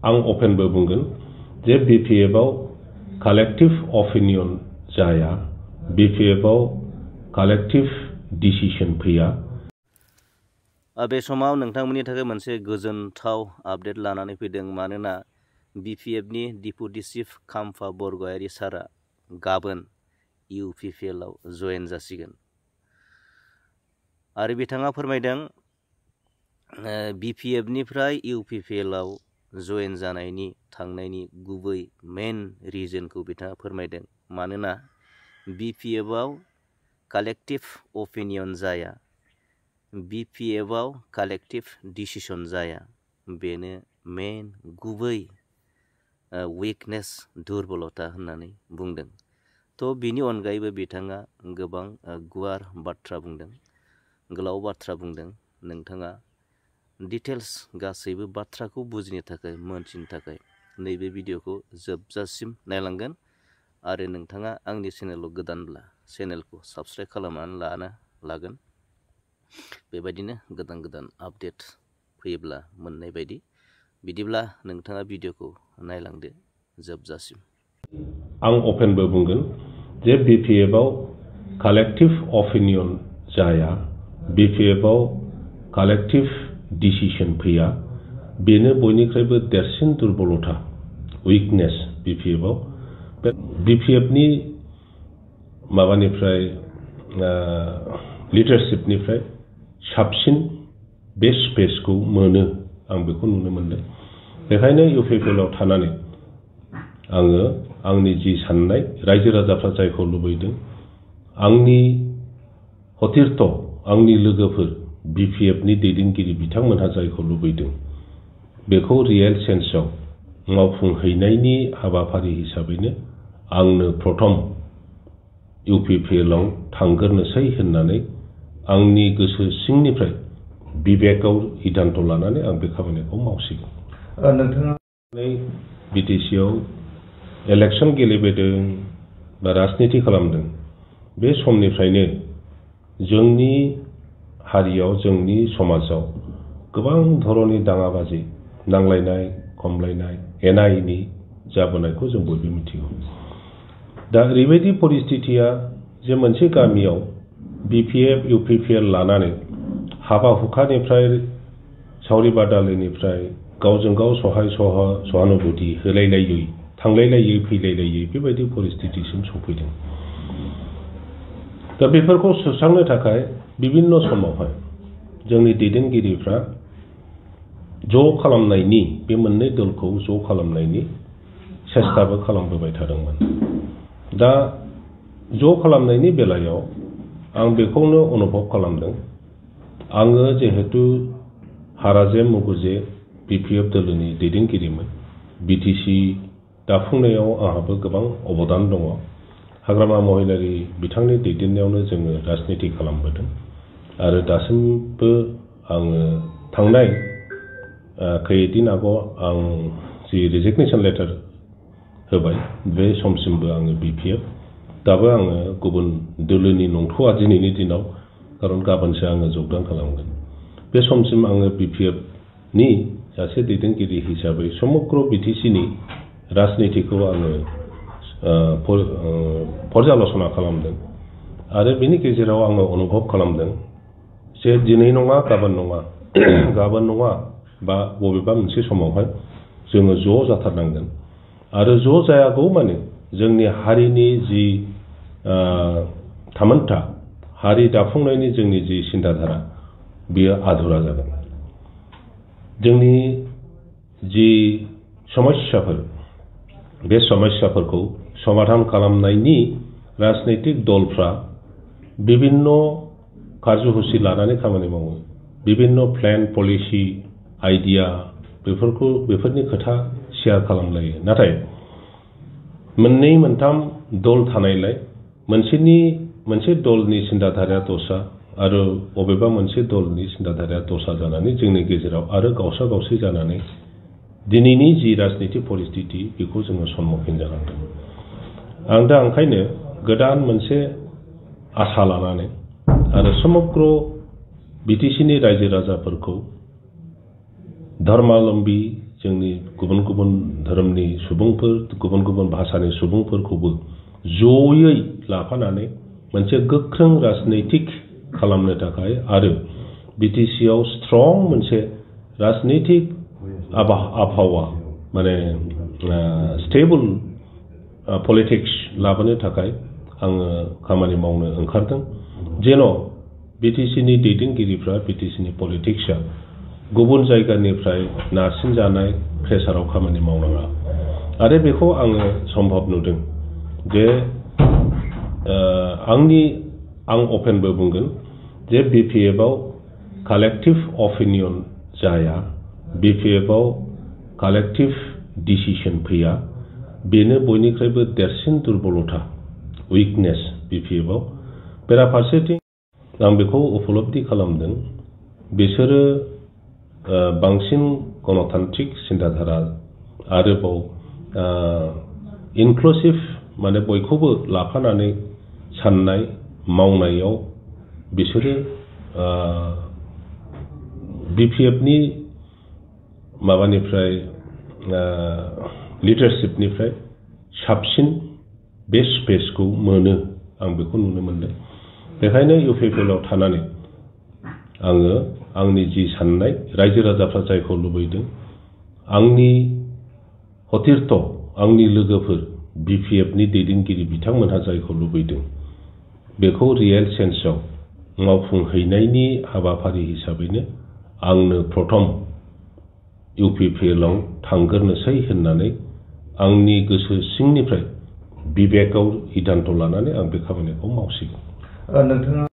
आं अपेनबो बुंगोन जे बिपिएफआव कालेक्टिभ अपिनियन जाया, बिपिएफआव कालेक्टिभ डिसिसन फैया। बे समाव नोंथांमोननि थाखाय मोनसे गोजोनथाव आपडेट लानानै फैदों, मानोना बिपिएफनि डिपुटि चिफ खाम्फा बरगयारि सारा गाबोन इउपिपिएलआव जयेन जासिगोन। आरो बिथाङा फोरमायदों बिपिएफनिफ्राय इउपिपिएलआव जयेन जानायनि थांनायनि गुबै मेन रिजनखौ बिथाङा फोरमायदों, मानोना बिपिएफआव कालेक्टिभ अपिनियन जाया, बिपिएफआव कालेक्टिभ डिसिसन जाया, बेनो मेन गुबै उइकनेस दुरबलता होननानै बुंदों। थ' बिनि अनगायैबो बिथाङा गोबां गुवार बाथ्रा बुंदों, गोलाव बाथ्रा बुंदों। नोंथाङा डिटेल्स गासैबो बाथ्राखौ बुजिनो थाखाय, मोनथिनो थाखाय नैबे भिडिअखौ जोबजासिम नायलांगोन। आरो नोंथाङा आंनि चेनेलाव गोदानब्ला चेनेलखौ साबस्क्राइब खालामनानै लागोन। बेबायदिनो गोदान गोदान आपडेट फैयोब्ला मोननाय बायदि। बिदिब्ला नोंथाङा भिडिअखौ नायलांदो जोबजासिम। आं अपेनबो बुंगोन जे बिपिएफआव कालेक्टिभ अपिनियन जाया, बिपिएफआव कालेक्टिभ डिसिसन फैया, बेनो बयनिख्रुइबो देरसिन दुरबलता, उइकनेस बिपिएफआव। बिपिएफनि माबानिफ्राय लिडारशिपनिफ्राय साबसिन बे स्पेसखौ मोनो, आं बेखौ नुनो मोनदों। बेखायनो इउपिपिएलआव थानानै आङो आंनि जि साननाय, रायजो राजाफ्रा जायखौ लुबैदों, आंनि हथिरथ, आंनि लोगोफोर बिपिएफनि दैदेनगिरि बिथांमोनहा जायखौ लुबैदों, बेखौ रियेल सेन्सआव मावफुंहैनायनि हाबाफारि हिसाबैनो आंनो प्रथम इउपिपिएलआव थांग्रोनोसै होननानै आंनि गोसो सिंनिफ्राय बिबेकआव सिद्धान्त लानानै आं बे खामानिखौ मावसिगोन। नोंथाङा बिटिसिआव इलेक्सन गेलेबोदों बा राजनिति खालामदों, बे समनिफ्रायनो जोंनि हारियाव, जोंनि समाजाव गोबां धरननि दाङाबाजि, नांलायनाय खमलायनाय, एना एनि जाबोनायखौ जों बयबो मिथिगौ। दा ओरैबायदि परिस्थितिया जे मोनसे गामियाव बिपिएफ इउपिपिएल लानानै हाबा हुखानिफ्राय, सावरि बादालिनिफ्राय गावजों गाव सहानुभूति होलायलायै, थांलायलायै फैलायलायै बेबायदि परिस्थितिसिम सफैदों। दा बेफोरखौ सुस्रांनो थाखाय बिभिन्न समावहाय जोंनि दैदेनगिरिफ्रा ज' खालामनायनि, बे मोननै दलखौ ज' खालामनायनि सेस्ताबो खालामबोबाय थादोंमोन। दा ज' खालामनायनि बेलायाव आं बेखौनो अनुभब खालामदों। आङो जिहेतु हाराजे मुगुजे बिपिएफ दोलोनि दैदेनगिरिमोन, बिटिसि दाफुंनायाव आंहाबो गोबां अबदान दङ। हाग्रामा महिलारि बिथांनि दैदेननायावनो जोङो राजनिति खालामबोदों। आरो दासिमबो आङो थांनाय खैदिन आगोल आं जि रिजिगनेसन लेटार होबाय, बे समसिमबो आङो बिपिएफ, दाबो आङो गुबुन दोलोनि नंथ'आ दिनैनि दिनाव, खारन गाबोनसो आङो जगदान खालामगोन। बे समसिम आङो बिपिएफनि सासे दैदेनगिरि हिसाबै समग्र बिटिसिनि राजनितिखौ आङो पर्यालसना खालामदों। आरो बेनि गेजेराव आङो अनुभब खालामदों जे दिनै नङा गाबोन नङा बा बबेबा मोनसे समावहाय जोङो ज' जाथारनांगोन। आरो ज' जायागौ माने जोंनि हारिनि जि थामोन्था, हारि दाफुंनायनि जोंनि जि सिन्ताधारा, बेयो आधुरा जागोन। जोंनि जि समस्याफोर, बे समस्याफोरखौ समाधान खालामनायनि राजनैतिक दलफ्रा बिभिन्न कार्यसुचि लानानै खामानि मावो, बिभिन्न प्लेन, पलिसि, आइडिया, बेफोरनि खोथा शेयार खालामलायो। नाथाय मोननै मोनथाम दल थानायलाय मोनसे दलनि सिन्ताधाराया दस्रा आरो बबेबा मोनसे दलनि सिन्ताधाराया दस्रा जानानै जोंनि गेजेराव आरो गावसा गावसि जानानै दिनैनि जि राजनिति परिस्थिति, बेखौ जोङो सम्मुखीन जानांदों। आं दा ओंखायनो गोदान मोनसे आसा लानानै आरो समग्र बिटिसिनि रायजो राजाफोरखौ धर्मालम्बी जोंनि गुबुन गुबुन धोरोमनि सुबुंफोर गुबुन गुबुन भाषानि सुबुंफोरखौबो जयै लाफानानै मोनसे गोख्रों राजनैतिक खालामनो थाखाय आरो बिटिसि आव स्ट्रं मोनसे राजनैतिक आबहावा माने स्टेबल पलिटिक्स लाबोनो थाखाय आङो खामानि मावनो ओंखारदों जेन' बिटिसिनि दैदेनगिरिफ्रा बिटिसिनि पलिटिक्सआ गुबुन जायगानिफ्राय नारसिनजानाय प्रेसाराव खामानि मावनाङा आरो बेखौ आङो सम्भब नुदों जे आं अपेनबो बुंगोन जे बिपिएफआव कालेक्टिभ अपिनियन जाया बिपिएफआव कालेक्टिभ डिसिसन फैया बेनो बयनिख्रुइबो देरसिन दुर्बलता उइकनेस बिपिएफआव बेराफारसेथिं आं बेखौ उपलब्धि खालामदों बिसोरो बांसिन गणतान्त्रिक सिन्ताधारा आरोबाव इनक्लुसिभ माने बयखौबो लाफानानै साननाय मावनायाव बिसोरो बिपिएफनि माबानिफ्राय लिडारशिपनिफ्राय साबसिन बे स्पेसखौ मोनो आं बेखौ नुनो मोनदों बेखायनो इउपिपिएलआव थानानै आङो आंनि जि साननाय रायजो राजाफ्रा जायखौ लुबैदों आंनि हथिरथ आंनि लोगोफोर बिपिएफनि दैदेनगिरि बिथांमोनहा जायखौ लुबैदों बेखौ रियेल सेन्सआव मावफुंहैनायनि हाबाफारि हिसाबैनो आंनो प्रथम इउपिपिएलआव थांग्रोनोसै होननानै आंनि गोसो सिंनिफ्राय बिबेकआव सिद्धान्त लानानै आं बे खामानिखौ मावसिगोन। नोंथाङा